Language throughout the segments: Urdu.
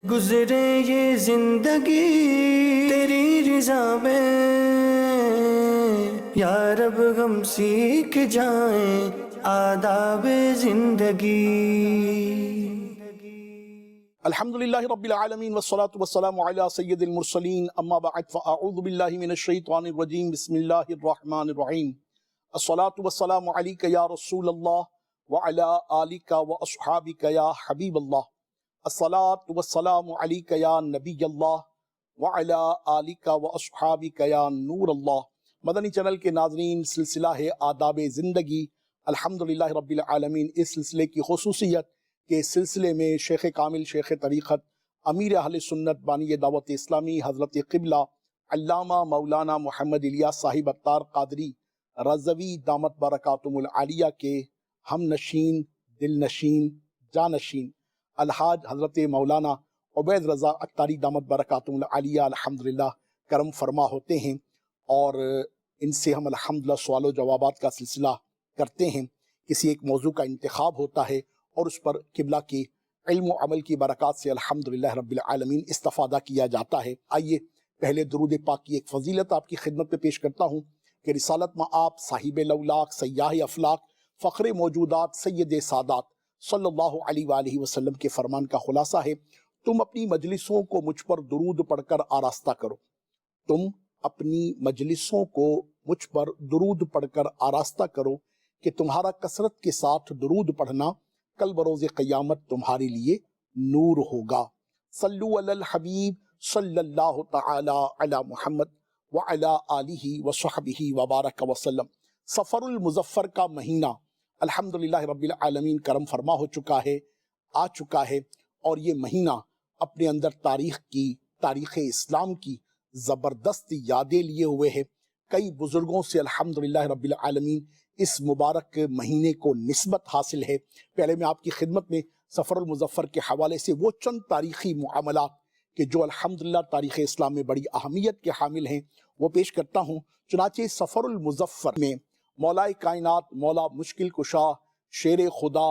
گزرے یہ زندگی تیری رضا میں، یا رب ہم سیکھ جائیں آداب زندگی۔ الحمدللہ رب العالمین والصلاة والسلام علی سید المرسلین، اما بعد فاعوذ باللہ من الشیطان الرجیم، بسم اللہ الرحمن الرحیم۔ الصلاة والسلام علیک یا رسول اللہ وعلی آلک واصحابک یا حبیب اللہ۔ الصلاة والسلام علیک یا نبی اللہ وعلی آلک واصحابک یا نور اللہ۔ مدنی چینل کے ناظرین، سلسلہ ہے آداب زندگی۔ الحمدللہ رب العالمین، اس سلسلے کی خصوصیت کہ اس سلسلے میں شیخ کامل، شیخ طریقت، امیر اہل سنت، بانی دعوت اسلامی، حضرت قبلہ علامہ مولانا محمد الیاس صاحب عطار قادری رضوی دامت برکاتہم العالیہ کے ہم نشین، دل نشین، جانشین الحاج حضرت مولانا عبید رضا عطاری دامت برکاتہم العالیہ الحمدللہ کرم فرما ہوتے ہیں، اور ان سے ہم الحمدللہ سوال و جوابات کا سلسلہ کرتے ہیں۔ کسی ایک موضوع کا انتخاب ہوتا ہے اور اس پر قبلہ کی علم و عمل کی برکات سے الحمدللہ رب العالمین استفادہ کیا جاتا ہے۔ آئیے پہلے درود پاک کی ایک فضیلت آپ کی خدمت میں پیش کرتا ہوں کہ رسالت مآب صاحب لولاک سیاح افلاک فخر موجودات سید سادات صلی اللہ علیہ وآلہ وسلم کے فرمان کا خلاصہ ہے، تم اپنی مجلسوں کو مجھ پر درود پڑھ کر آراستہ کرو۔ تم اپنی مجلسوں کو مجھ پر درود پڑھ کر آراستہ کرو کہ تمہارا کثرت کے ساتھ درود پڑھنا کل بروز قیامت تمہارے لیے نور ہوگا۔ صلو علی الحبیب صلی اللہ تعالی علی محمد وعلی آلہ وصحبہ وبارک وسلم۔ سفر المظفر کا مہینہ الحمدللہ رب العالمین کرم فرما ہو چکا ہے، آ چکا ہے، اور یہ مہینہ اپنے اندر تاریخ اسلام کی زبردست یادیں لیے ہوئے ہے۔ کئی بزرگوں سے الحمدللہ رب العالمین اس مبارک مہینے کو نسبت حاصل ہے۔ پہلے میں آپ کی خدمت میں سفر المظفر کے حوالے سے وہ چند تاریخی معاملات کہ جو الحمدللہ تاریخ اسلام میں بڑی اہمیت کے حامل ہیں وہ پیش کرتا ہوں۔ چنانچہ سفر المظفر میں مولا کائنات، مولا مشکل کشا، شیر خدا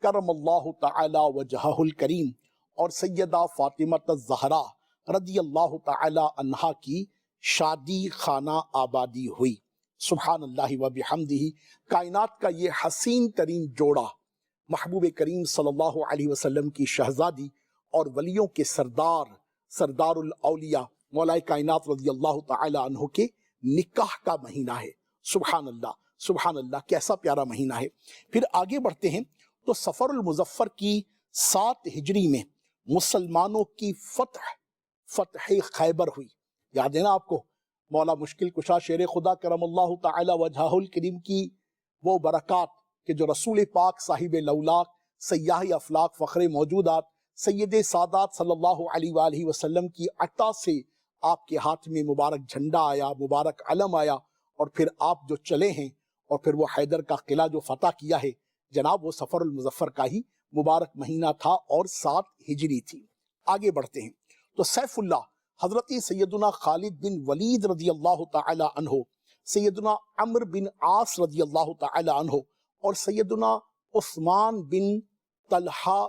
کرم اللہ تعالی وجہہ الکریم اور سیدہ فاطمہ الزہرا رضی اللہ تعالی عنہا کی شادی خانہ آبادی ہوئی۔ سبحان اللہ و بحمدہ، کائنات کا یہ حسین ترین جوڑا محبوب کریم صلی اللہ علیہ وسلم کی شہزادی اور ولیوں کے سردار الاولیاء مولا کائنات رضی اللہ تعالی عنہ کے نکاح کا مہینہ ہے۔ سبحان اللہ، سبحان اللہ، کیسا پیارا مہینہ ہے۔ پھر آگے بڑھتے ہیں تو سفر المظفر کی 7 ہجری میں مسلمانوں کی فتح خیبر ہوئی۔ یاد ہے نا آپ کو مولا مشکل کشا شیر خدا کرم اللہ تعالی وجہہ الکریم کی وہ برکات کہ جو رسول پاک صاحب لولاک سیاح افلاک فخر موجودات سید سادات صلی اللہ علیہ وآلہ وسلم کی عطا سے آپ کے ہاتھ میں مبارک جھنڈا آیا، مبارک علم آیا، اور پھر آپ جو چلے ہیں اور پھر وہ حیدر کا قلعہ جو فتح کیا ہے، جناب وہ سفر المظفر کا ہی مبارک مہینہ تھا اور 7 ہجری تھی۔ آگے بڑھتے ہیں تو سیف اللہ حضرت سیدنا خالد بن ولید رضی اللہ تعالی عنہ، سیدنا عمر بن عاص رضی اللہ تعالی عنہ اور سیدنا عثمان بن طلحہ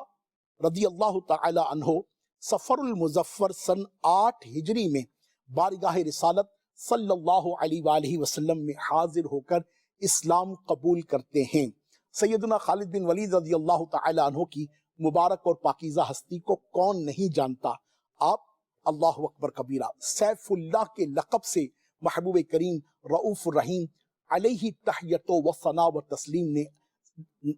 رضی اللہ تعالی عنہ سفر المظفر سن 8 ہجری میں بارگاہ رسالت صلی اللہ علیہ وآلہ وسلم میں حاضر ہو کر اسلام قبول کرتے ہیں۔ سیدنا خالد بن ولید رضی اللہ تعالی عنہ کی مبارک اور پاکیزہ ہستی کو کون نہیں جانتا۔ آپ اللہ اکبر کبیرہ سیف اللہ کے لقب سے محبوب کریم رؤوف الرحیم علیہ تحیت و ثنا و تسلیم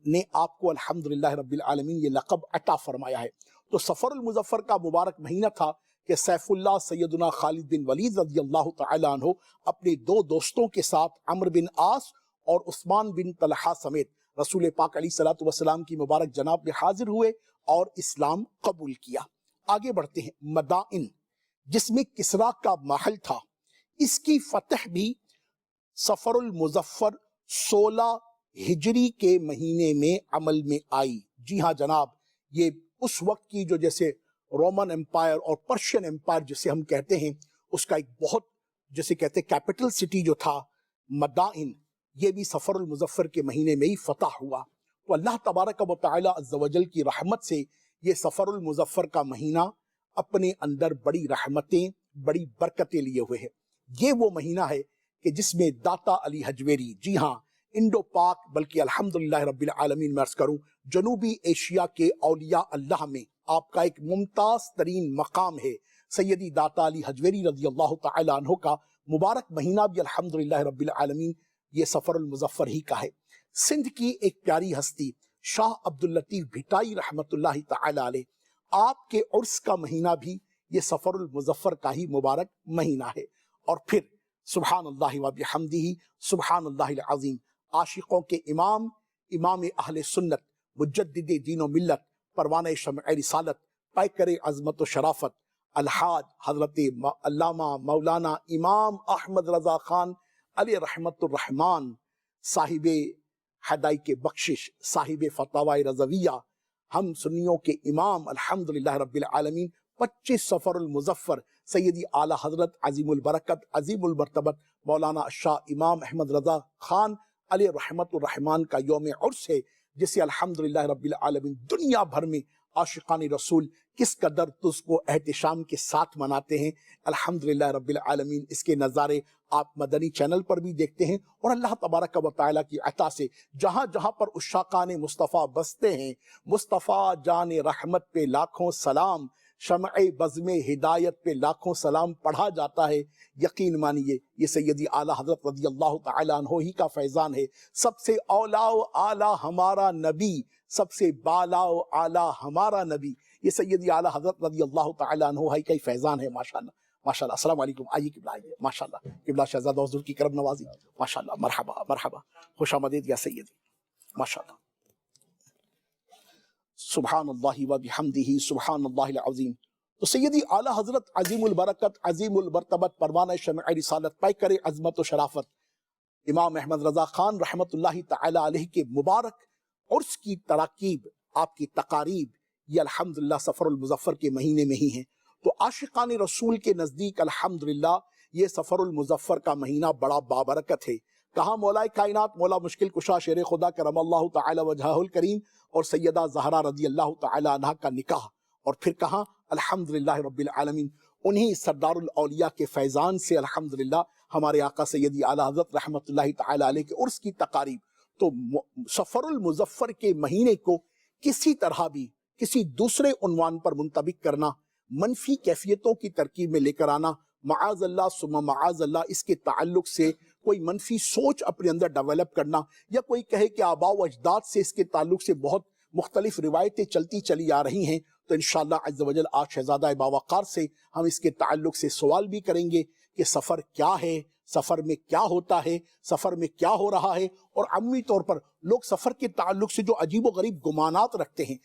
نے آپ کو الحمدللہ رب العالمین یہ لقب عطا فرمایا ہے۔ تو سفر المظفر کا مبارک مہینہ تھا کہ سیف اللہ سیدنا خالد بن ولید رضی اللہ تعالی عنہ اپنے 2 دوستوں کے ساتھ عمر بن عاص اور عثمان بن طلحہ سمیت رسول پاک علیہ السلام کی مبارک جناب میں حاضر ہوئے اور اسلام قبول کیا۔ آگے بڑھتے ہیں مدائن، جس میں کسرا کا محل تھا، اس کی فتح بھی سفر المظفر 16 ہجری کے مہینے میں عمل میں آئی۔ جی ہاں جناب، یہ اس وقت کی جو جیسے رومن امپائر اور پرشین امپائر جسے ہم کہتے ہیں، اس کا ایک بہت جسے کہتے ہیں کیپٹل سٹی جو تھا مدائن، یہ بھی سفر المظفر کے مہینے میں ہی فتح ہوا۔ تو اللہ تبارک و تعالی عز و جل کی رحمت سے یہ سفر المظفر کا مہینہ اپنے اندر بڑی رحمتیں بڑی برکتیں لیے ہوئے ہے۔ یہ وہ مہینہ ہے کہ جس میں داتا علی حجویری، جی ہاں انڈو پاک بلکہ الحمدللہ رب العالمین میں عرض کروں جنوبی ایشیا کے اولیاء اللہ میں آپ کا ایک ممتاز ترین مقام ہے۔ سیدی داتا علی حجویری رضی اللہ تعالی عنہ کا مبارک مہینہ بھی الحمدللہ رب العالمین یہ سفر المظفر ہی کا ہے۔ سندھ کی ایک پیاری ہستی شاہ عبداللطیف بھٹائی رحمت اللہ تعالی علیہ، آپ کے عرس کا مہینہ بھی یہ سفر المظفر کا ہی مبارک مہینہ ہے۔ اور پھر سبحان اللہ و بحمدہ سبحان اللہ العظیم، عاشقوں کے امام، امام اہل سنت، مجدد دین و ملت، پروانہ شمع رسالت، پیکر عظمت و شرافت، الحاج حضرت علامہ مولانا امام احمد رضا خان علیہ رحمت الرحمان، صاحب ہدایت بخشش، صاحب فتاوی رضویہ، ہم سنیوں کے امام الحمدللہ رب العالمین، 25 سفر المظفر سیدی اعلیٰ حضرت عظیم البرکت عظیم المرتبت مولانا شاہ امام احمد رضا خان علیہ رحمت الرحمان کا یوم عرس ہے، جسے الحمدللہ رب العالمین دنیا بھر میں عاشقان رسول کس قدر تجھ کو احتشام کے ساتھ مناتے ہیں۔ الحمدللہ رب العالمین اس کے نظارے آپ مدنی چینل پر بھی دیکھتے ہیں، اور اللہ تبارک و تعالیٰ کی عطا سے جہاں جہاں پر عشاقان مصطفیٰ بستے ہیں، مصطفیٰ جان رحمت پہ لاکھوں سلام، شمع بزم ہدایت پہ لاکھوں سلام پڑھا جاتا ہے۔ یقین مانیے یہ سیدی اعلیٰ حضرت رضی اللہ تعالیٰ عنہ ہی کا فیضان ہے۔ سب سے اولا و اعلیٰ ہمارا نبی، سب سے بالا و اعلیٰ ہمارا نبی، یہ سیدی اعلیٰ حضرت رضی اللہ تعالیٰ عنہ ہی کا ہی فیضان ہے۔ ماشاءاللہ ماشاءاللہ، السلام علیکم، آئیے قبلہ آئیے، ماشاءاللہ قبلہ شہزادہ حضور کی کرم نوازی، ماشاءاللہ، مرحبا مرحبا، خوش آمدید یا سیدی، ماشاءاللہ، سبحان اللہ و بحمدہ سبحان اللہ العظیم۔ تو سیدی اعلیٰ حضرت عظیم البرکت عظیم المرتبت پروانہ شمع رسالت پیکر عظمت و شرافت امام احمد رضا خان رحمت اللہ تعالی علیہ کے مبارک عرس کی تراکیب، آپ کی تقاریب، یہ الحمدللہ سفر المظفر کے مہینے میں ہی ہیں۔ تو عاشقان رسول کے نزدیک الحمدللہ یہ سفر المظفر کا مہینہ بڑا بابرکت ہے۔ کہاں مولا کائنات مولا مشکل کشا شیر خدا کرم اللہ تعالی وجہہ الکریم اور سیدہ زہرا رضی اللہ تعالی عنہ کا نکاح، اور پھر کہاں الحمدللہ رب العالمین انہی سردار الاولیاء کے فیضان سے الحمدللہ ہمارے آقا سیدی اعلیٰ حضرت رحمت اللہ تعالی علیہ کے عرس کی تقاریب۔ تو سفر المظفر کے مہینے کو کسی طرح بھی کسی دوسرے عنوان پر منطبق کرنا، منفی کیفیتوں کی ترکیب میں لے کر آنا، معاذ اللہ ثم معاذ اللہ اس کے تعلق سے کوئی منفی سوچ اپنے اندر ڈیولپ کرنا، یا کوئی کہے کہ آباء و اجداد سے اس کے تعلق سے بہت مختلف روایتیں چلتی چلی آ رہی ہیں، تو انشاءاللہ عز و جل آج شہزادہ باوقار سے ہم اس کے تعلق سے سوال بھی کریں گے کہ سفر کیا ہے، سفر میں کیا ہوتا ہے، سفر میں کیا ہو رہا ہے، اور عمومی طور پر لوگ سفر کے تعلق سے جو عجیب و غریب گمانات رکھتے ہیں،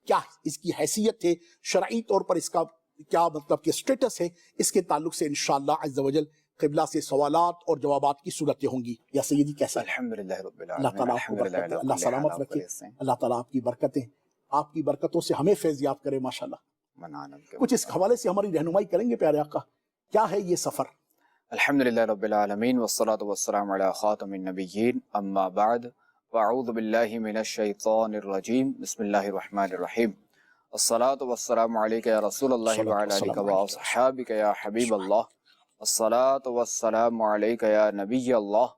کیا اس کی حیثیت ہے، شرعی طور پر اس کا کیا مطلب کہ سٹیٹس ہے، اس کے تعلق سے انشاءاللہ عز و جل قبلہ سے سوالات اور جوابات کی صورتیں ہوں گی۔ یا سیدی کیسا ہے؟ الحمدللہ رب اللہ العالمین، تعالیٰ آپ کو الحمدللہ برکت دے، علی اللہ کل سلامت حال رکھے، و اللہ تعالیٰ آپ کی برکتیں، آپ کی برکتوں سے ہمیں فیض یاب کرے ماشاءاللہ۔ کچھ اس حوالے سے ہماری رہنمائی کریں گے پیارے آقا، کیا ہے یہ سفر؟ الحمدللہ رب العالمین والصلاة والسلام علی خاتم النبیین، اما بعد، واعوذ باللہ من الشیطان الرجیم، بسم اللہ الرحمن الرحیم، الصلاة والسلام علیکہ یا رسول اللہ وعلی آلہ واصحابہ یا حبیب اللہ، الصلاة والسلام علیکہ یا نبی اللہ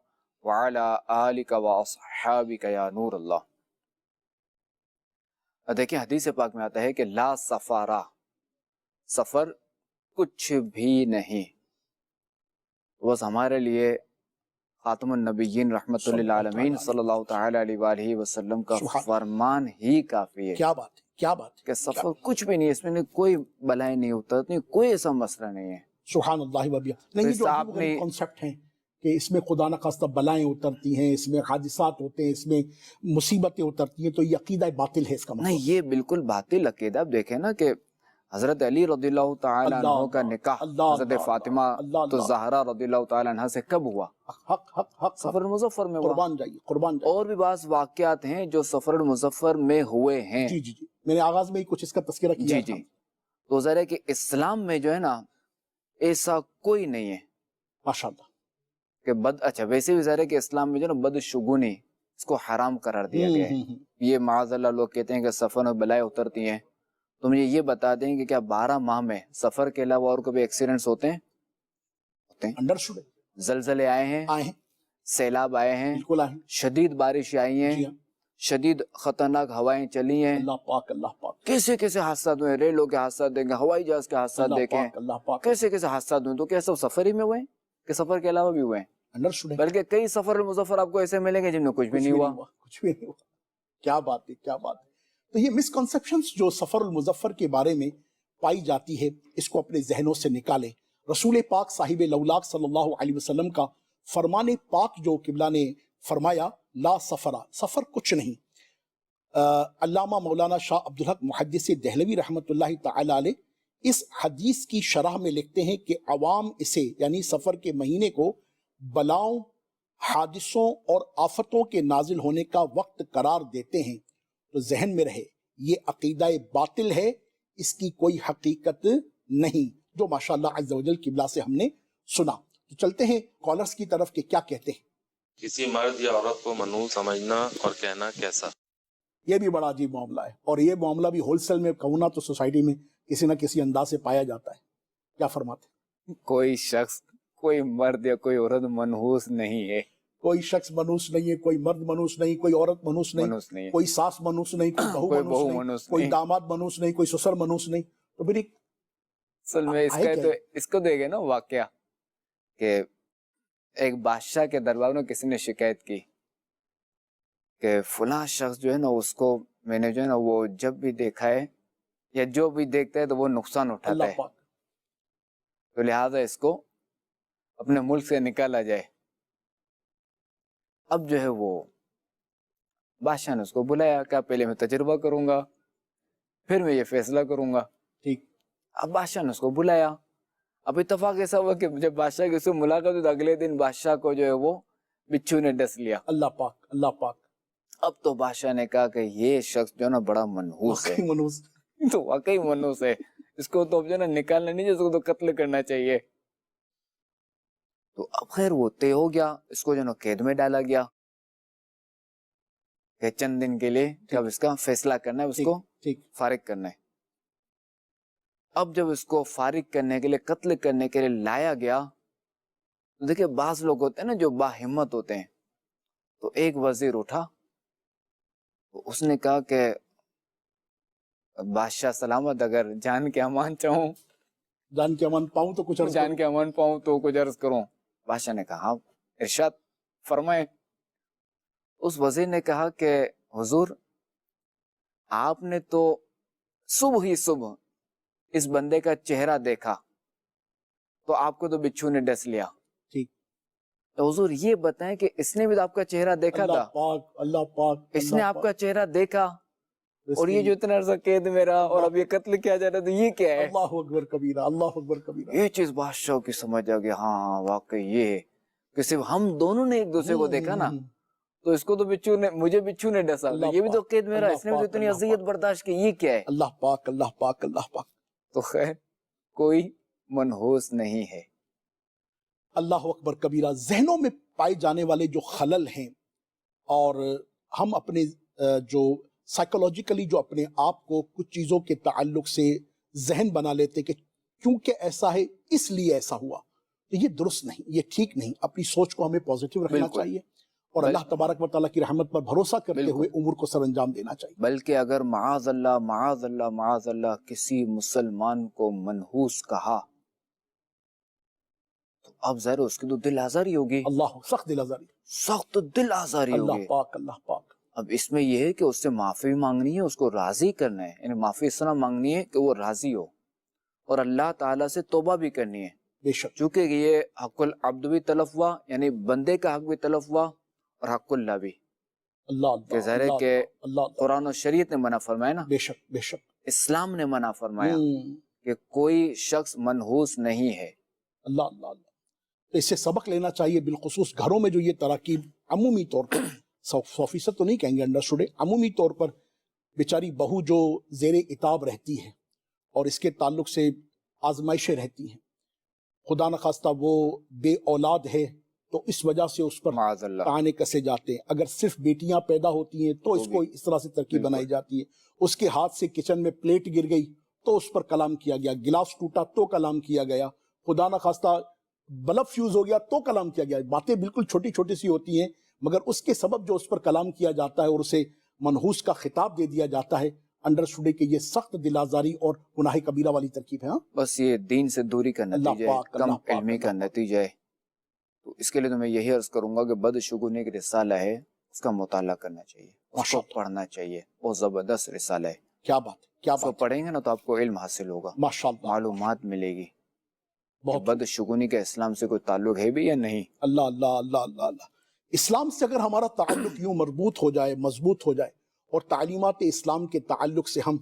وعلی آلہ واصحابہ یا نور اللہ۔ دیکھیں حدیث پاک میں آتا ہے کہ لا سفارہ، سفر کچھ بھی نہیں۔ بس ہمارے لیے خاتم النبیین رحمت للعالمین صلی اللہ تعالی علیہ وآلہ وسلم کا فرمان ہی کافی ہے۔ کیا بات ہے، کیا بات ہے کہ سفر کچھ بھی نہیں، اس میں کوئی بلائیں نہیں اترتی، کوئی ایسا مسئلہ نہیں ہے۔ سبحان اللہ و بحمدہ۔ نہیں، یہ جو عجیب و غریب کنسپٹ ہیں کہ اس میں خدا نخواستہ بلائیں اترتی ہیں، اس میں حادثات ہوتے ہیں، اس میں مصیبتیں اترتی ہیں، تو یہ عقیدہ باطل ہے اس کا مطلب؟ نہیں، یہ بالکل باطل عقیدہ۔ اب دیکھیں نا کہ حضرت علی رضی اللہ تعالی عنہ کا نکاح حضرت فاطمہ تو زہرا رضی اللہ تعالی عنہ سے کب ہوا؟ حق حق حق سفر المظفر میں ہوا۔ قربان جائیے، قربان جائیے۔ اور بھی بعض واقعات ہیں جو سفر المظفر میں ہوئے ہیں۔ جی جی جی، میں نے آغاز میں ہی کچھ اس کا تذکرہ کیا جی تھا۔ جی، تو ظاہر ہے کہ اسلام میں جو ہے نا ایسا کوئی نہیں ہے ماشاءاللہ کہ اچھا ویسے بھی ظاہر ہے کہ اسلام میں جو ہے نا بدشگونی اس کو حرام قرار دیا گیا ہے۔ یہ معاذ اللہ لوگ کہتے ہیں کہ سفر میں بلائیں اترتی ہیں، تو مجھے یہ بتا دیں کہ کیا 12 ماہ میں سفر کے علاوہ اور کبھی ایکسیڈنٹس ہوتے ہیں؟ ہوتے ہیں. انڈرسٹوڈ. زلزلے آئے ہیں، آئے ہیں، سیلاب آئے ہیں، بالکل آئے ہیں. شدید بارش آئی ہیں، جی ہاں. شدید خطرناک ہوائیں چلی ہیں، اللہ پاک اللہ پاک کیسے کیسے حادثات ہوئے، ریلوں کے حادثات دیکھیں، ہوائی جہاز کے حادثات اللہ دیکھیں، پاک اللہ پاک. کیسے کیسے حادثات ہوئے. تو کیا سب سفر ہی میں ہوئے ہیں کہ سفر کے علاوہ بھی ہوئے ہیں؟ انڈرسٹوڈ. بلکہ کئی سفر المظفر آپ کو ایسے ملیں گے جن میں کچھ بھی نہیں ہوا. کچھ بھی نہیں ہوا. کیا بات ہے، کیا بات ہے. تو یہ مسکنسیپشنز جو سفر المظفر کے بارے میں پائی جاتی ہے، اس کو اپنے ذہنوں سے نکالیں. رسول پاک صاحب لولاک صلی اللہ علیہ وسلم کا فرمان پاک جو قبلہ نے فرمایا، لا سفرہ، سفر کچھ نہیں. علامہ مولانا شاہ عبدالحق محدث دہلوی رحمۃ اللہ تعالی علیہ اس حدیث کی شرح میں لکھتے ہیں کہ عوام اسے یعنی سفر کے مہینے کو بلاؤں، حادثوں اور آفتوں کے نازل ہونے کا وقت قرار دیتے ہیں. تو ذہن میں رہے یہ عقیدہ باطل ہے، اس کی کوئی حقیقت نہیں، جو ماشاءاللہ عز و جل قبلہ سے ہم نے سنا. تو چلتے ہیں کالرز کی طرف کہ کیا کہتے ہیں. کسی مرد یا عورت کو منحوس سمجھنا اور کہنا کیسا؟ یہ بھی بڑا عجیب معاملہ ہے، اور یہ معاملہ بھی ہول سیل میں کہوں نا تو سوسائٹی میں کسی نہ کسی انداز سے پایا جاتا ہے. کیا فرماتے ہیں؟ کوئی شخص، کوئی مرد یا کوئی عورت منحوس نہیں ہے. کوئی شخص منحوس نہیں ہے، کوئی مرد منحوس نہیں، کوئی عورت منحوس نہیں، کوئی ساس منحوس نہیں، کوئی بہو منحوس نہیں، کوئی داماد منحوس نہیں، کوئی سسر منحوس نہیں. تو پھر اصل میں اس کو دیکھے نا واقعہ کہ ایک بادشاہ کے دربار میں کسی نے شکایت کی کہ فلاں شخص جو ہے نا، اس کو میں نے جو ہے نا وہ جب بھی دیکھا ہے یا جو بھی دیکھتا ہے تو وہ نقصان اٹھاتا اللہ ہے، پاک تو لہٰذا اس کو اپنے ملک سے نکالا جائے. اب جو ہے وہ بادشاہ نے اس کو بلایا کہ پہلے میں تجربہ کروں گا پھر میں یہ فیصلہ کروں گا. ٹھیک. اب بادشاہ نے اس کو بلایا. اب اتفاق ایسا ہوا کہ جب بادشاہ کی اس سے ملاقات ہوئی تو اگلے دن بادشاہ کو جو ہے وہ بچھو نے ڈس لیا. اللہ پاک اللہ پاک. اب تو بادشاہ نے کہا کہ یہ شخص جو ہے نا بڑا منحوس ہے. منحوس تو واقعی منحوس ہے، اس کو تو جو ہے نا نکالنا نہیں، اس کو تو قتل کرنا چاہیے. تو اب خیر وہ طے ہو گیا، اس کو جو ہے نا قید میں ڈالا گیا کہ چند دن کے لیے جب اس کا فیصلہ کرنا ہے، اس کو فارغ کرنا ہے. اب جب اس کو فارغ کرنے کے لیے، قتل کرنے کے لیے لایا گیا تو دیکھیں بعض لوگ ہوتے ہیں نا جو باہمت ہوتے ہیں. تو ایک وزیر اٹھا، تو اس نے کہا کہ بادشاہ سلامت، اگر جان کے امان چاہوں، جان کے امان پاؤں تو کچھ عرض جان کے امان پاؤں تو کچھ عرض کروں. بادشاہ نے کہا ہاں ارشاد فرمائے. اس وزیر نے کہا کہ حضور آپ نے تو صبح ہی صبح اس بندے کا چہرہ دیکھا تو آپ کو تو بچھو نے ڈس لیا. ٹھیک. تو حضور یہ بتائیں کہ اس نے بھی آپ کا چہرہ دیکھا تھا؟ اللہ پاک اس نے آپ کا چہرہ دیکھا اور یہ جو اتنا عرصہ قید میں رہا اور اب یہ قتل کیا جا رہا، تو یہ کیا ہے؟ اللہ اکبر کبیرہ، اللہ اکبر کبیرہ. یہ چیز بادشاہ کی سمجھ آ گیا، ہاں واقعی یہ ہے کہ صرف ہم دونوں نے ایک دوسرے کو دیکھا نا، تو اس کو تو مجھے بچھو نے ڈسا، یہ بھی تو قید میں رہا، اس نے بھی تو اتنی اذیت برداشت کی، یہ کیا ہے؟ اللہ پاک اللہ پاک اللہ پاک. تو خیر کوئی منحوس نہیں ہے. اللہ اکبر کبیرہ. ذہنوں میں پائے جانے والے جو خلل ہیں، اور ہم اپنے جو سائیکولوجیکلی جو اپنے آپ کو کچھ چیزوں کے تعلق سے ذہن بنا لیتے کہ کیونکہ ایسا ہے اس لیے ایسا ہوا، تو یہ درست نہیں، یہ ٹھیک نہیں. اپنی سوچ کو ہمیں پازیٹیو رکھنا چاہیے اور اللہ تبارک و تعالیٰ کی رحمت پر بھروسہ کرتے ہوئے امور کو سر انجام دینا چاہیے. بلکہ اگر معاذ اللہ معاذ اللہ معاذ اللہ کسی مسلمان کو منحوس کہا تو اب ظاہر اس کی تو دل آزاری ہوگی. اللہ سخت دل آزاری، سخت دل آزاری ہوگی. اللہ پاک اللہ پاک. اب اس میں یہ ہے کہ اس سے معافی مانگنی ہے، اس کو راضی کرنا ہے، یعنی معافی اس طرح مانگنی ہے کہ وہ راضی ہو، اور اللہ تعالیٰ سے توبہ بھی کرنی ہے. بے شک. چونکہ یہ حق العبد بھی تلف ہوا، یعنی بندے کا حق بھی تلف ہوا اور حق اللہ بھی. کہ ظاہر ہے کہ قرآن و شریعت نے منع فرمایا نا، بے شک بے شک، اسلام نے منع فرمایا کہ کوئی شخص منحوس نہیں ہے. اللہ اللہ اللہ. تو اس سے سبق لینا چاہیے، بالخصوص گھروں میں جو یہ تراکیب عمومی طور پر 100% تو نہیں کہیں گے انڈرسٹوڈ، عمومی طور پر بیچاری بہو جو زیر عتاب رہتی ہے اور اس کے تعلق سے آزمائشیں رہتی ہیں، خدا نخواستہ وہ بے اولاد ہے تو اس وجہ سے اس پر تانے کسے جاتے ہیں. اگر صرف بیٹیاں پیدا ہوتی ہیں تو اس کو اس طرح سے ترکیب بنائی جاتی ہے، اس کے ہاتھ سے کچن میں پلیٹ گر گئی تو اس پر کلام کیا گیا، گلاس ٹوٹا تو کلام کیا گیا، خدا نہ خواستہ بلب فیوز ہو گیا تو کلام کیا گیا۔ باتیں بالکل چھوٹی چھوٹی سی ہوتی ہیں، مگر اس کے سبب جو اس پر کلام کیا جاتا ہے اور اسے منحوس کا خطاب دے دیا جاتا ہے، انڈرسٹوڈے کہ یہ سخت دل آزاری اور گناہ کبیرہ والی ترکیب ہے۔ ہاں بس یہ دین سے دوری کا اللہ نتیجہ ہے، پاک، کم اللہ پاک، علمی کا اللہ پاک۔ نتیجہ ہے۔ تو اس کے لیے تو میں یہی عرض کروں گا کہ بدشگونی ایک رسالہ ہے، اس کا مطالعہ کرنا چاہیے، اس ماشاء کو اللہ، پڑھنا چاہیے، بہت زبردست رسالہ ہے۔ کیا بات ہے، کیا اس کو بات ہے، پڑھیں گے نا تو آپ کو علم حاصل ہوگا، ماشاء اللہ، معلومات ملے گی کہ بہت بدشگونی کا اسلام سے کوئی تعلق ہے بھی یا نہیں۔ اللہ اللہ اللہ اللہ اللہ۔ اسلام سے اگر ہمارا تعلق یوں مربوط ہو جائے، مضبوط ہو جائے، اور تعلیمات اسلام کے تعلق سے ہم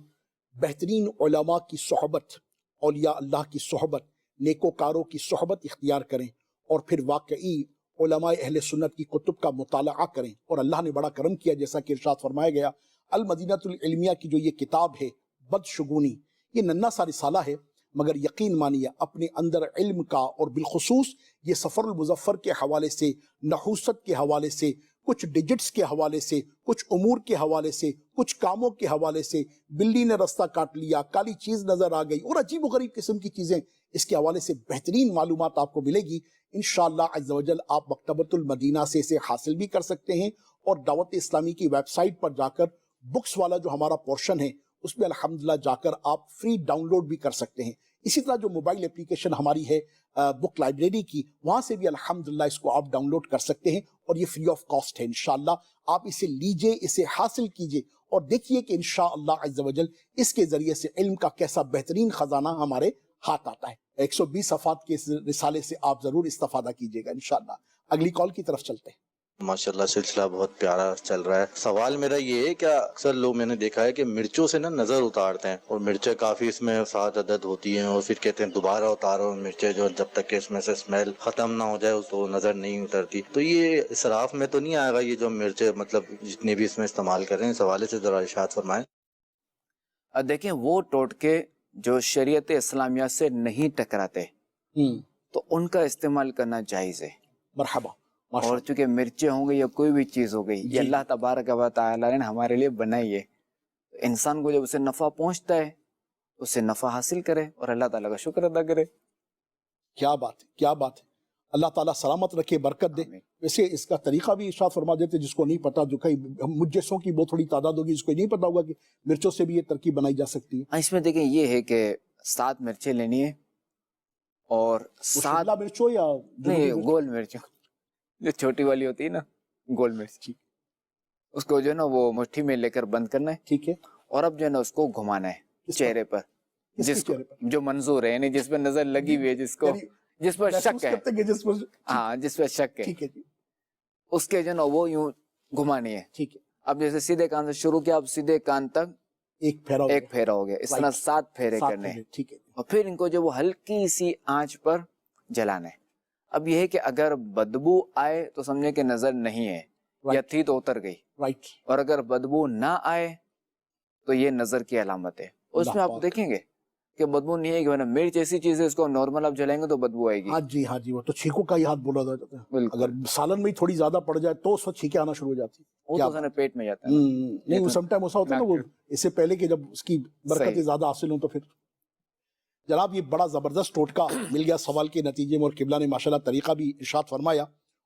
بہترین علماء کی صحبت، اولیاء اللہ کی صحبت، نیکوکاروں کی صحبت اختیار کریں، اور پھر واقعی علماء اہل سنت کی کتب کا مطالعہ کریں، اور اللہ نے بڑا کرم کیا، جیسا کہ ارشاد فرمایا گیا، المدینۃ العلمیہ کی جو یہ کتاب ہے بدشگونی، یہ ننھا سا رسالہ ہے، مگر یقین مانیے اپنے اندر علم کا، اور بالخصوص یہ سفر المظفر کے حوالے سے، نحوست کے حوالے سے، کچھ ڈیجٹس کے حوالے سے، کچھ امور کے حوالے سے، کچھ کاموں کے حوالے سے، بلی نے رستہ کاٹ لیا، کالی چیز نظر آ گئی، اور عجیب و غریب قسم کی چیزیں، اس کے حوالے سے بہترین معلومات آپ کو ملے گی انشاءاللہ عز و جل۔ آپ مکتبۃ المدینہ سے اسے حاصل بھی کر سکتے ہیں، اور دعوت اسلامی کی ویب سائٹ پر جا کر بکس والا جو ہمارا پورشن ہے اس میں الحمدللہ جا کر آپ فری ڈاؤن لوڈ بھی کر سکتے ہیں۔ اسی طرح جو موبائل اپلیکیشن ہماری ہے بک لائبریری کی، وہاں سے بھی الحمدللہ اس کو آپ ڈاؤن لوڈ کر سکتے ہیں، اور یہ فری آف کاسٹ ہے۔ انشاءاللہ آپ اسے لیجئے، اسے حاصل کیجئے، اور دیکھیے کہ انشاءاللہ عز و جل اس کے ذریعے سے علم کا کیسا بہترین خزانہ ہمارے ہاتھ آتا ہے۔ 120 صفحات کے اس رسالے سے آپ ضرور استفادہ کیجئے گا انشاءاللہ۔ اگلی کال کی طرف چلتے ہیں۔ ماشاءاللہ سلسلہ بہت پیارا چل رہا ہے۔ سوال میرا یہ ہے کہ اکثر لوگ میں نے دیکھا ہے کہ مرچوں سے نا نظر اتارتے ہیں، اور مرچیں کافی اس میں 7 عدد ہوتی ہیں، اور پھر کہتے ہیں دوبارہ اتارو مرچیں، جو جب تک کہ اس میں سے اسمیل ختم نہ ہو جائے تو نظر نہیں اترتی۔ تو یہ اسراف میں تو نہیں آئے گا یہ جو مرچیں مطلب جتنی بھی اس میں استعمال کر رہے ہیں؟ اس حوالے سے ذرا ارشاد فرمائیں۔ دیکھیں وہ ٹوٹکے جو شریعت اسلامیہ سے نہیں ٹکراتے تو ان کا استعمال کرنا جائز ہے۔ مرحبا، اور چونکہ مرچیں ہوں گی یا کوئی بھی چیز ہو گئی، جی۔ یہ اللہ تبارک و تعالی نے ہمارے لیے بنائی ہے، انسان کو جب اسے نفع پہنچتا ہے اسے نفع حاصل کرے اور اللہ تعالیٰ کا شکر ادا کرے۔ کیا بات ہے، کیا بات ہے، اللہ تعالیٰ سلامت رکھے، برکت دے۔ آمین۔ ویسے اس کا طریقہ بھی ارشاد فرما دیتے جس کو نہیں پتا، جو کئی مجسوں کی بہت تھوڑی تعداد ہوگی جس کو نہیں پتا ہوگا کہ مرچوں سے بھی یہ ترکیب بنائی جا سکتی ہے۔ اس میں دیکھیں یہ ہے کہ 7 مرچیں لینی ہے، اور وہ 7 شملہ مرچوں یا نہیں گول مرچ جو چھوٹی والی ہوتی ہے نا، گول مرچ، اس کو جو ہے نا وہ مٹھی میں لے کر بند کرنا ہے، ٹھیک ہے، اور اب جو ہے نا اس کو گھمانا ہے کس پر؟ چہرے پر، کس کے جس کو چہرے پر؟ جو منظور ہے، یعنی جس پہ نظر لگی ہوئی ہے، جس کو یعنی جس پر محسوس شک ہے، کرتے کہ جس پر ہاں جس پہ شک ہے، ٹھیک ہے جی، اس کے جو ہے نا وہ یوں گھمانی ہے۔ ٹھیک ہے، اب جیسے سیدھے کان سے شروع کیا، اب سیدھے کان تک ایک پھیرا ایک پھیرا ہو گیا، اس طرح 7 پھیرے کرنے ہیں، ٹھیک ہے، اور پھر ان کو جو وہ ہلکی سی آنچ پر جلانا ہے۔ اب یہ ہے کہ اگر بدبو آئے تو سمجھے کہ نظر نہیں ہے، یا تھی تو اتر گئی، رائٹ، اور اگر بدبو نہ آئے تو یہ نظر کی علامت ہے۔ اور اس میں اللہ آپ پاک۔ دیکھیں دیکھیں گے کہ بدبو نہیں ہے کہ مرچ ایسی چیز ہے، اس کو نارمل آپ جلائیں گے تو بدبو آئے گی۔ ہاں جی، ہاں جی، وہ تو چھینکوں کا ہی ہاتھ بولا جاتا ہے، بالکل، اگر سالن میں تھوڑی زیادہ پڑ جائے تو اس وقت چھینکیں آنا شروع ہو جاتی وہ کیا تو سارے پیٹ میں جاتا ہے نا۔ نہیں، وہ سم ٹائم ایسا ہوتا ہے نا، وہ اس سے پہلے کہ جب اس کی برکتیں صحیح۔ زیادہ حاصل ہوں تو پھر جناب یہ بڑا زبردست ٹوٹکا مل گیا سوال کے نتیجے میں، اور قبلہ نے ماشاءاللہ طریقہ بھی ارشاد فرمایا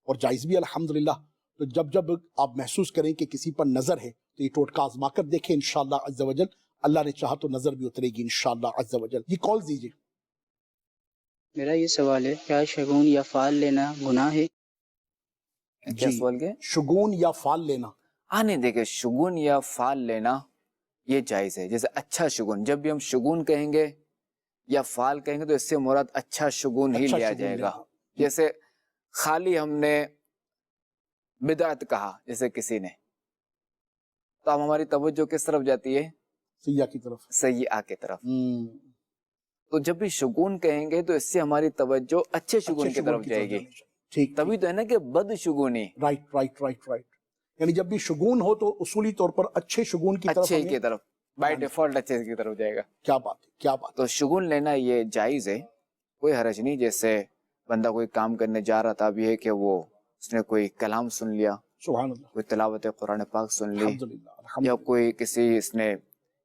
اور جائز بھی الحمدللہ۔ تو جب آپ محسوس کریں کہ کسی پر نظر ہے تو یہ ٹوٹکا آزما کر دیکھیں انشاءاللہ عز و جل، اللہ نے چاہا تو نظر بھی اترے گی انشاءاللہ عز و جل۔ یہ کال دیجیے۔ میرا یہ سوال ہے، کیا شگون یا فال لینا گناہ ہے؟ کیا جی، سوال کے؟ شگون یا فال لینا، نہیں دیکھیں، شگون یا فال لینا یہ جائز ہے۔ جیسے اچھا شگون، جب بھی ہم شگون کہیں گے یا فال کہیں گے تو اس سے مراد اچھا شگون ہی اچھا لیا شگون جائے گا۔ لینا۔ جیسے خالی ہم نے بدعت کہا جیسے کسی نے، تو اب ہماری توجہ کس طرف جاتی ہے؟ سیاح کی طرف۔ سیئہ کی طرف۔ تو جب بھی شگون کہیں گے تو اس سے ہماری توجہ اچھے شگون کی طرف جائے گی، ٹھیک، تبھی تو ہے نا کہ بد شگونی، رائٹ رائٹ رائٹ رائٹ، یعنی جب بھی شگون ہو تو اصولی طور پر اچھے شگون کی طرف اچھے ہمیں- کی طرف، بائی ڈیفالٹ اچھے کی طرف جائے گا۔ کیا بات ہے، کیا بات ہے۔ تو شگون لینا یہ جائز ہے، کوئی حرج نہیں۔ جیسے بندہ کوئی کام کرنے جا رہا تھا، اب یہ ہے کہ وہ اس نے کوئی کلام سن لیا، سبحان اللہ، کوئی تلاوت قرآن پاک سن لی، الحمدللہ یا الحمدللہ، کوئی کسی اس نے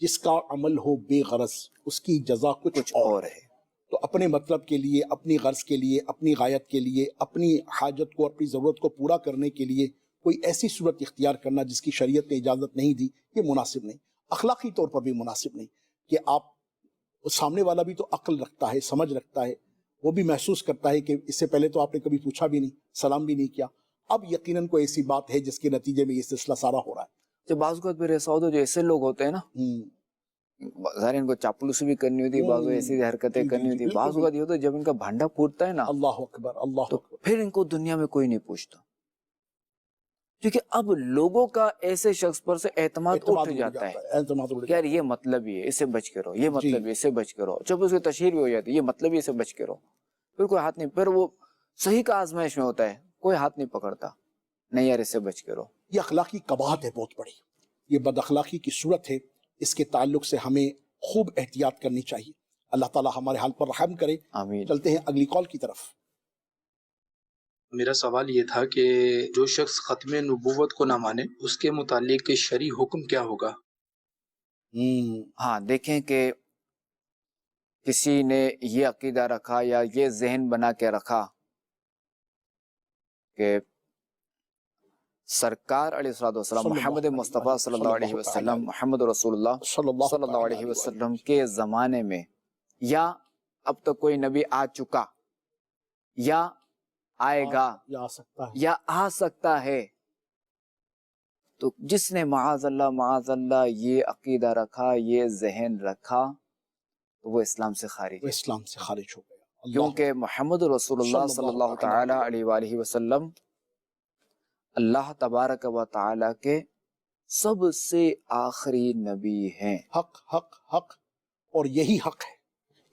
جس کا عمل ہو بے غرض اس کی جزا کچھ اور ہے. تو اپنے مطلب کے لیے، اپنی غرض کے لیے، اپنی غایت کے لیے، اپنی حاجت کو، اپنی ضرورت کو پورا کرنے کے لیے کوئی ایسی صورت اختیار کرنا جس کی شریعت نے اجازت نہیں دی، یہ مناسب نہیں، اخلاقی طور پر بھی مناسب نہیں. کہ آپ سامنے والا بھی تو عقل رکھتا ہے، سمجھ رکھتا ہے، وہ بھی محسوس کرتا ہے کہ اس سے پہلے تو آپ نے کبھی پوچھا بھی نہیں، سلام بھی نہیں کیا، اب یقیناً کوئی ایسی بات ہے جس کے نتیجے میں یہ سلسلہ سارا ہو رہا ہے. جب بعض اوقات پھر ایسا ہوتا ہے جو ایسے لوگ ہوتے ہیں نا، ظاہر ان کو چاپلوسی بھی کرنی ہوتی ہے، بعض ایسی حرکتیں کرنی ہوتی ہے، بعض اوقات یہ ہوتا ہے جب ان کا بھانڈا پھوٹتا ہے نا، اللہ اکبر اللہ تو اکبر. پھر ان کو دنیا میں کوئی نہیں پوچھتا، کیونکہ اب لوگوں کا ایسے شخص پر سے اعتماد اٹھ جاتا ہے اعتماد اٹھ کہ یار یہ مطلب ہی ہے، اسے بچ کے رہو، یہ مطلب ہے، اسے بچ کے رہو. جب اس کی تشہیر بھی ہو جاتی ہے، یہ مطلب ہی اسے بچ کے رہو، پھر کوئی ہاتھ نہیں، پھر وہ صحیح کا آزمائش میں ہوتا ہے، کوئی ہاتھ نہیں پکڑتا، نہیں یار اس سے بچ کے رہو. یہ اخلاقی قباحت ہے بہت بڑی، یہ بد اخلاقی کی صورت ہے. اس کے تعلق سے ہمیں خوب احتیاط کرنی چاہیے. اللہ تعالی ہمارے حال پر رحم کرے. آمین. چلتے ہیں اگلی کال کی طرف. میرا سوال یہ تھا کہ جو شخص ختم نبوت کو نہ مانے اس کے متعلق شرعی حکم کیا ہوگا؟ ہاں دیکھیں کہ کسی نے یہ عقیدہ رکھا یا یہ ذہن بنا کے رکھا کہ سرکار علیہ الصلوۃ والسلام محمد مصطفیٰ صلی اللہ علیہ وسلم، محمد رسول اللہ صلی اللہ علیہ وسلم کے زمانے میں یا اب تک کوئی نبی آ چکا یا آئے گا یا آ سکتا ہے، تو جس نے معاذ اللہ یہ عقیدہ رکھا، یہ ذہن رکھا، تو وہ اسلام سے خارج ہے. اسلام سے خارج ہو گیا. کیونکہ محمد رسول اللہ صلی اللہ تعالی علیہ وآلہ وسلم اللہ تبارک و تعالی کے سب سے آخری نبی ہیں. حق اور یہی حق ہے،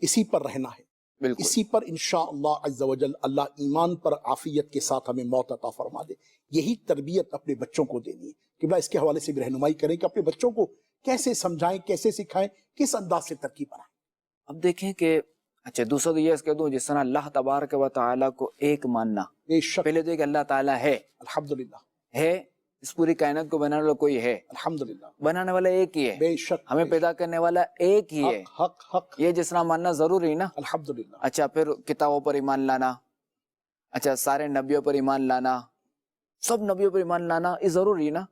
اسی پر رہنا ہے. بالکل اسی پر انشاءاللہ عز و جل اللہ ایمان پر عافیت کے ساتھ ہمیں موت عطا فرما دے. یہی تربیت اپنے بچوں کو دینی ہے. کہ بھائی اس کے حوالے سے بھی رہنمائی کریں کہ اپنے بچوں کو کیسے سمجھائیں، کیسے سکھائیں، کس انداز سے ترکیب بنائیں. اب دیکھیں کہ اچھا دوسرا تو یہ کہہ دوں، جس طرح اللہ تبارک و تعالیٰ کو ایک ماننا، بے شک پہلے تو کہ اللہ تعالیٰ ہے، الحمدللہ ہے، اس پوری کائنات کو بنانے والا کوئی ہے، الحمدللہ بنانے والا ایک ہی ہے، بے شک ہمیں پیدا کرنے والا ایک ہی ہے. حق یہ جس طرح ماننا ضروری نا. الحمدللہ. اچھا پھر کتابوں پر ایمان لانا، اچھا سارے نبیوں پر ایمان لانا، سب نبیوں پر ایمان لانا یہ ضروری نا.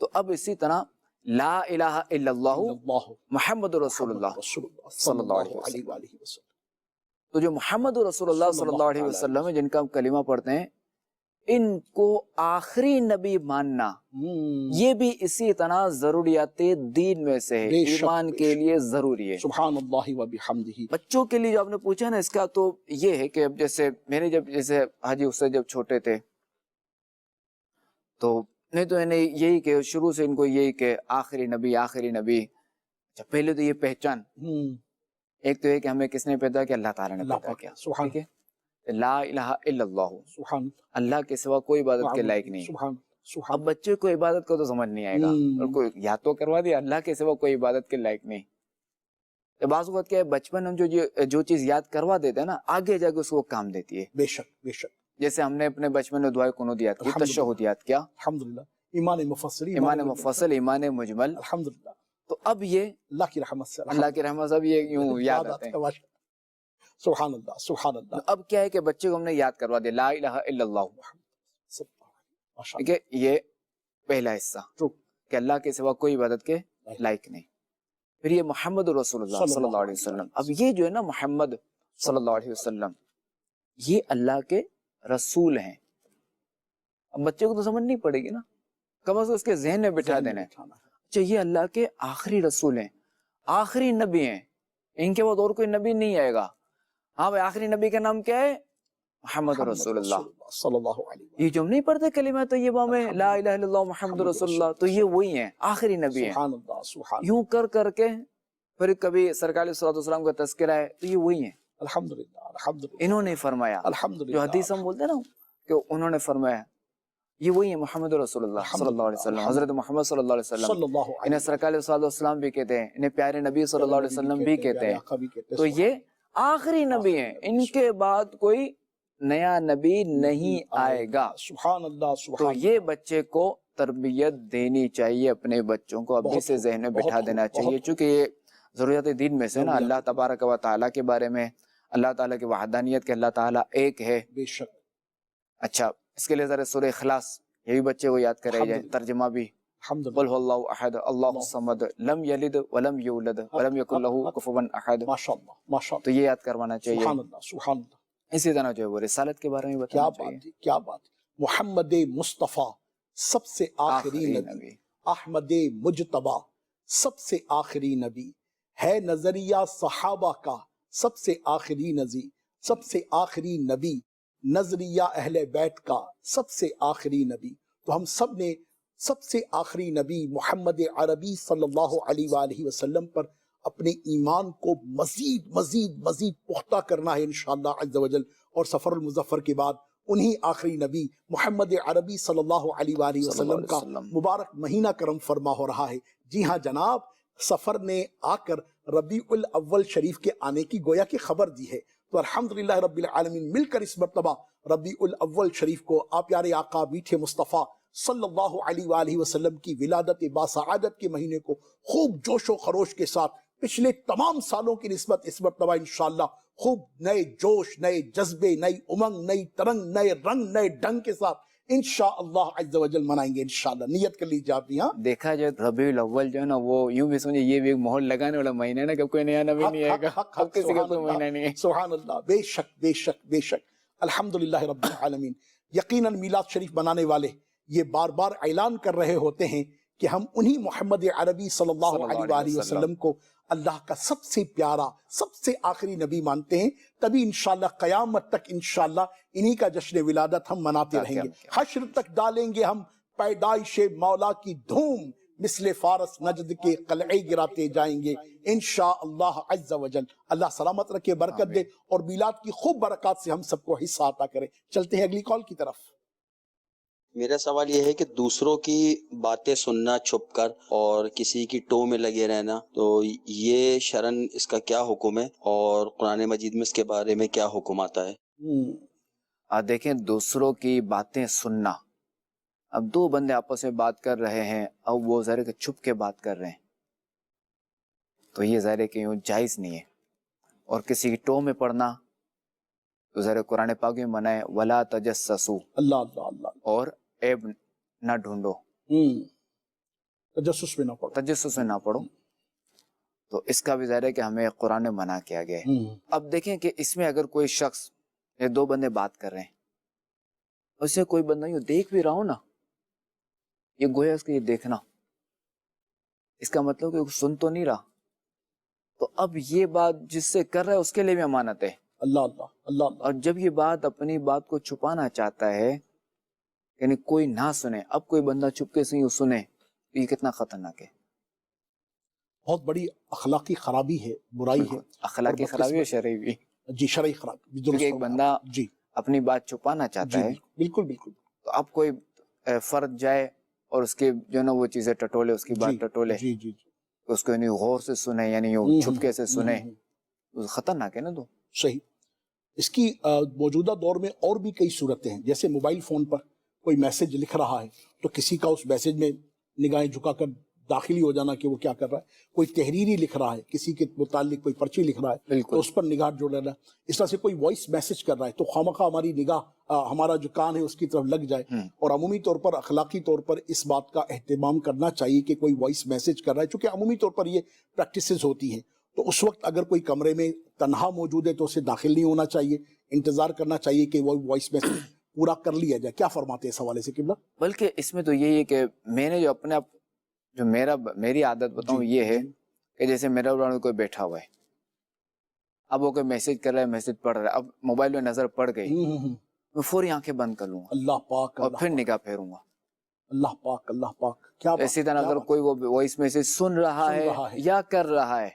تو اب اسی طرح لا الہ الا اللہ محمد رسول اللہ صلی اللہ علیہ وسلم. تو جو محمد رسول اللہ صلی اللہ علیہ وسلم ہے، جن کا ہم کلمہ پڑھتے ہیں، ان کو آخری نبی ماننا یہ بھی اسی طرح ضروریات دین میں سے ہے، ایمان کے لیے ضروری ہے. سبحان اللہ و بحمدہ. بچوں کے لیے جو آپ نے پوچھا نا، اس کا تو یہ ہے کہ اب جیسے میرے جیسے حاجی اس سے جب چھوٹے تھے تو نہیں تو انہیں یہی کہ شروع سے ان کو یہی کہ آخری نبی. اچھا پہلے تو یہ پہچان، ایک تو یہ کہ ہمیں کس نے پیدا کیا؟ اللہ تعالیٰ نے پیدا کیا. ٹھیک ہے، لا الہ الا اللہ، اللہ کے سوا کوئی عبادت کے لائق نہیں. اب بچے کو عبادت کو تو سمجھ نہیں آئے گا، اور کوئی یاد تو کروا دیا اللہ کے سوا کوئی عبادت کے لائق نہیں. بعض اوقات کیا ہے، بچپن ہم جو چیز یاد کروا دیتے ہیں نا، آگے جا کے اس کو کام دیتی ہے. بے شک بے شک. جیسے ہم نے اپنے بچپن میں دعائے قنوت یاد کی، تشہد یاد کیا، الحمدللہ، ایمان مفصل، ایمان مجمل، الحمدللہ. تو اب یہ اللہ کی رحمت سے سب یہ یوں یاد آتے ہیں. سبحان اللہ سبحان اللہ. اب کیا ہے کہ بچے کو ہم نے یاد کروا دیا لا الہ الا اللہ. ٹھیک ہے، یہ پہلا حصہ کہ اللہ کے سوا کوئی عبادت کے لائق نہیں. پھر یہ محمد رسول اللہ صلی اللہ علیہ وسلم. اب یہ جو ہے نا محمد صلی اللہ علیہ وسلم، یہ اللہ کے رسول ہیں. اب بچے کو تو سمجھ نہیں پڑے گی نا، کم از کم اس کے ذہن میں بٹھا دینا ہے. اچھا یہ اللہ کے آخری رسول ہیں، آخری نبی ہیں، ان کے بعد اور کوئی نبی نہیں آئے گا. ہاں بھائی آخری نبی کا نام کیا ہے؟ محمد رسول اللہ صلی اللہ علیہ وسلم. یہ جو ہم نہیں پڑھتے کلمہ طیبہ میں لا الہ الا اللہ محمد رسول اللہ، تو یہ وہی ہیں، آخری نبی ہیں. سبحان اللہ سبحان. یوں کر کے پھر کبھی سرکار علیہ الصلوۃ والسلام کا تذکرہ ہے تو یہ وہی ہیں. الحمدللہ الحمدللہ. انہوں نے فرمایا، الحمدللہ، جو حدیث ہم بولتے ہیں نا کہ انہوں نے فرمایا، یہ وہی ہے محمد رسول اللہ صلی اللہ علیہ وسلم، حضرت محمد صلی اللہ علیہ وسلم. انہیں سرکار علیہ الصلوۃ والسلام بھی کہتے ہیں، انہیں پیارے نبی صلی اللہ علیہ وسلم بھی کہتے ہیں. تو یہ آخری نبی ہیں، ان کے بعد کوئی نیا نبی نہیں آئے گا. سبحان اللہ تو سبحان. یہ بچے کو تربیت دینی چاہیے اپنے بچوں کو، ابھی سے ذہن میں بٹھا دینا چاہیے، چونکہ یہ ضروریات دین میں سے نا اللہ تبارک و تعالیٰ کے بارے میں، اللہ تعالیٰ کی وحدانیت کے، اللہ تعالیٰ ایک ہے. بے شک. اچھا اس کے لیے ذرا سورہ اخلاص یہ بھی بچے کو یاد کرے جائے، ترجمہ بھی الحمدللہ. قل هو اللہ احد اللہ الصمد لم یلد ولم یولد ولم یکن لہ کفوا احد، ماشاءاللہ ماشاءاللہ. تو یہ یاد کروانا چاہیے. سبحان اللہ سبحان اللہ. اسی طرح جو ہے وہ رسالت کے بارے میں کیا بتانا بات چاہیے. ہے کیا بات ہے. محمد مصطفیٰ سب سے آخری نبی، احمد مجتبی سب سے آخری نبی ہے، نظریہ صحابہ کا سب سے آخری نبی، سب سے آخری نبی نظریہ اہل بیت کا سب سے آخری نبی. تو ہم سب نے سب سے آخری نبی محمد عربی صلی اللہ علیہ وآلہ وسلم پر اپنے ایمان کو مزید مزید مزید پختہ کرنا ہے انشاءاللہ عز و جل. اور سفر المظفر کے بعد انہی آخری نبی محمد عربی صلی اللہ علیہ وآلہ وسلم کا مبارک مہینہ کرم فرما ہو رہا ہے. جی ہاں جناب، سفر نے آ کر ربیع الاول شریف کے آنے کی گویا کی خبر دی ہے. تو الحمدللہ رب العالمین مل کر اس مرتبہ ربیع الاول شریف کو آپ پیارے آقا میٹھے مصطفیٰ صلی اللہ علیہ وآلہ وسلم کی ولادت باسعادت کے مہینے کو خوب جوش و خروش کے ساتھ پچھلے تمام سالوں کی نسبت اس مرتبہ انشاءاللہ خوب نئے جوش، نئے جذبے، نئی امنگ، نئی ترنگ، نئے رنگ، نئے ڈھنگ کے ساتھ انشاءاللہ عز و جل منائیں گے انشاءاللہ. نیت کر لیجیے آپ بھی. ہاں دیکھا جائے ربیع الاول جو ہے نا وہ یوں بھی سمجھے یہ بھی ایک مہر لگانے والا مہینہ ہے نا، کہ کوئی نیا نبی نہیں آئے گا، اب کسی کا کوئی مہینہ نہیں ہے. سبحان اللہ. بے شک بے شک بے شک. الحمدللہ رب العالمین. یقیناً میلاد شریف بنانے والے یہ بار بار اعلان کر رہے ہوتے ہیں کہ ہم انہی محمد عربی صلی اللہ علیہ وآلہ وسلم کو اللہ کا سب سے پیارا، سب سے آخری نبی مانتے ہیں. تبھی انشاءاللہ قیامت تک انشاءاللہ انہی کا جشن ولادت ہم مناتے رہیں گے. حشر تک ڈالیں گے ہم پیدائش مولا کی دھوم، مثل فارس نجد کے قلعے گراتے جائیں گے انشاءاللہ عز و جل. اللہ سلامت رکھے، برکت دے اور میلاد کی خوب برکات سے ہم سب کو حصہ عطا کرے. چلتے ہیں اگلی کال کی طرف. میرا سوال یہ ہے کہ دوسروں کی باتیں سننا چھپ کر اور کسی کی ٹو میں لگے رہنا، تو یہ شرعاً اس کا کیا حکم ہے اور قرآن مجید میں اس کے بارے میں کیا حکم آتا ہے؟ دیکھیں دوسروں کی باتیں سننا، اب دو بندے آپس میں بات کر رہے ہیں، اب وہ ظاہر کہ چھپ کے بات کر رہے ہیں، تو یہ ظاہر کہ یوں جائز نہیں ہے. اور کسی کی ٹو میں پڑھنا تو ظاہر قرآن پاک میں منع ہے، وَلَا تَجَسَّسُوا، اللہ اللہ اللہ. اور عیب نہ ڈھونڈو، تجسس میں نہ پڑھو، تجسس میں نہ پڑھو. تو اس کا بھی ظاہر ہے کہ ہمیں قرآن میں منع کیا گیا ہے. اب دیکھیں کہ اس میں اگر کوئی شخص، یہ دو بندے بات کر رہے ہیں، اس سے کوئی بندہ یوں دیکھ بھی رہا ہو نا، یہ گویا اس کا یہ دیکھنا، اس کا مطلب کہ وہ سن تو نہیں رہا، تو اب یہ بات جس سے کر رہا ہے اس کے لیے بھی امانت ہے. اللہ اللہ اللہ اللہ. اور جب یہ بات اپنی بات کو چھپانا چاہتا ہے، یعنی کوئی نہ سنے، اب کوئی بندہ چھپ کے سے یوں سنے، تو یہ کتنا خطرناک ہے. بہت بڑی اخلاقی خرابی ہے، برائی ہے. اخلاقی خرابی ہے، شرعی بھی. جی شرعی خرابی. کیونکہ ایک بندہ جی اپنی بات چھپانا چاہتا ہے، بالکل بالکل. تو اب کوئی فرد جائے اور اس کے جو نا وہ چیزیں ٹٹولے، اس کی بات ٹٹولے، جی جی جی. اس کو یعنی غور سے سنے، یعنی یوں چھپکے سے سنے، خطرناک ہے نا. تو صحیح. اس کی موجودہ دور میں اور بھی کئی صورتیں ہیں، جیسے موبائل فون پر کوئی میسج لکھ رہا ہے تو کسی کا اس میسج میں نگاہیں جھکا کر داخلی ہو جانا کہ وہ کیا کر رہا ہے. کوئی تحریری لکھ رہا ہے، کسی کے متعلق کوئی پرچی لکھ رہا ہے تو اس پر نگاہ جوڑ رہا ہے. اس طرح سے کوئی وائس میسج کر رہا ہے تو خوامخواہ ہماری نگاہ، ہمارا جو کان ہے اس کی طرف لگ جائے. اور عمومی طور پر اخلاقی طور پر اس بات کا اہتمام کرنا چاہیے کہ کوئی وائس میسج کر رہا ہے، چونکہ عمومی طور پر یہ پریکٹسز ہوتی ہیں. تو اس وقت اگر کوئی کمرے میں تنہا موجود ہے تو اسے داخل نہیں ہونا چاہیے، انتظار کرنا چاہیے کہ وہ وائس میسج پورا کر لیا جائے. کیا فرماتے ہیں اس حوالے سے قبلہ؟ بلکہ اس میں تو یہی ہے کہ میں نے جو اپنے آپ جو میری عادت بتاؤں یہ ہے کہ جیسے میرا بڑا کوئی بیٹھا ہوا ہے، اب وہ کوئی میسج کر رہا ہے، میسج پڑھ رہا ہے، اب موبائل میں نظر پڑ گئی، میں فوری آنکھیں بند کر لوں گا، اللہ پاک، اور پھر نگاہ پھیروں گا. اللہ پاک اللہ پاک. کیا اسی طرح اگر کوئی وہ وائس میسج سن رہا ہے یا کر رہا ہے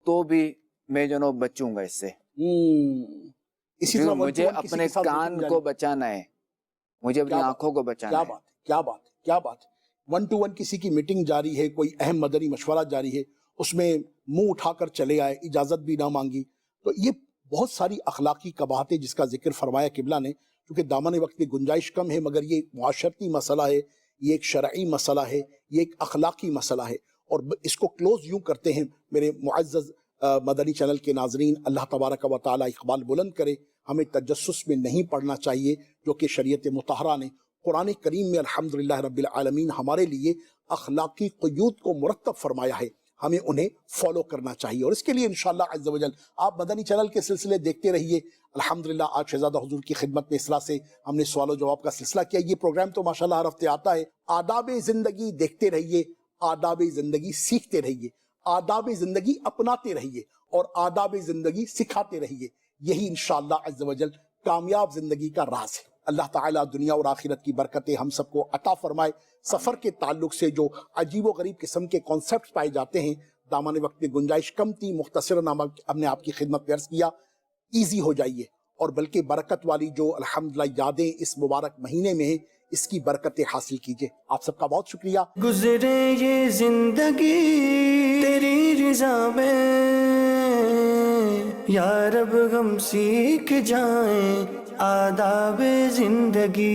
تو بھی میں جو نا بچوں گا اس سے. مجھے اپنے کان کو بچانا ہے، مجھے اپنی آنکھوں کو بچانا ہے. کیا بات ہے، کیا بات ہے، کیا بات ہے. 1 to 1 کسی کی میٹنگ جاری ہے، کوئی اہم مدنی مشورہ جاری ہے، اس میں منہ اٹھا کر چلے آئے، اجازت بھی نہ مانگی، تو یہ بہت ساری اخلاقی قباحتیں جس کا ذکر فرمایا قبلہ نے، کیونکہ دامن وقت کی گنجائش کم ہے، مگر یہ معاشرتی مسئلہ ہے، یہ ایک شرعی مسئلہ ہے، یہ ایک اخلاقی مسئلہ ہے، اور اس کو کلوز یوں کرتے ہیں میرے معزز مدنی چینل کے ناظرین، اللہ تبارک و تعالیٰ اقبال بلند کرے، ہمیں تجسس میں نہیں پڑھنا چاہیے، جو کہ شریعت مطہرہ نے قرآن کریم میں الحمدللہ رب العالمین ہمارے لیے اخلاقی قیود کو مرتب فرمایا ہے، ہمیں انہیں فالو کرنا چاہیے، اور اس کے لیے انشاءاللہ عز و جل آپ مدنی چینل کے سلسلے دیکھتے رہیے۔ الحمدللہ آج شہزادہ حضور کی خدمت میں اس طرح سے ہم نے سوال و جواب کا سلسلہ کیا، یہ پروگرام تو ماشاءاللہ ہر ہفتے آتا ہے۔ آداب زندگی دیکھتے رہیے، آداب زندگی سیکھتے رہیے، آداب زندگی اپناتے رہیے، اور آداب زندگی سکھاتے رہیے، یہی انشاءاللہ عز و جل کامیاب زندگی کا راز ہے۔ اللہ تعالیٰ دنیا اور آخرت کی برکتیں ہم سب کو عطا فرمائے۔ سفر کے تعلق سے جو عجیب و غریب قسم کے کانسیپٹس پائے جاتے ہیں، دامن وقت میں گنجائش کم تھی، مختصر نامہ ہم نے آپ کی خدمت میں عرض کیا، ایزی ہو جائیے، اور بلکہ برکت والی جو الحمدللہ یادیں اس مبارک مہینے میں ہیں، اس کی برکتیں حاصل کیجئے۔ آپ سب کا بہت شکریہ۔ گزرے یہ زندگی تیری رضا میں، یا رب ہم سیکھ جائیں آداب زندگی۔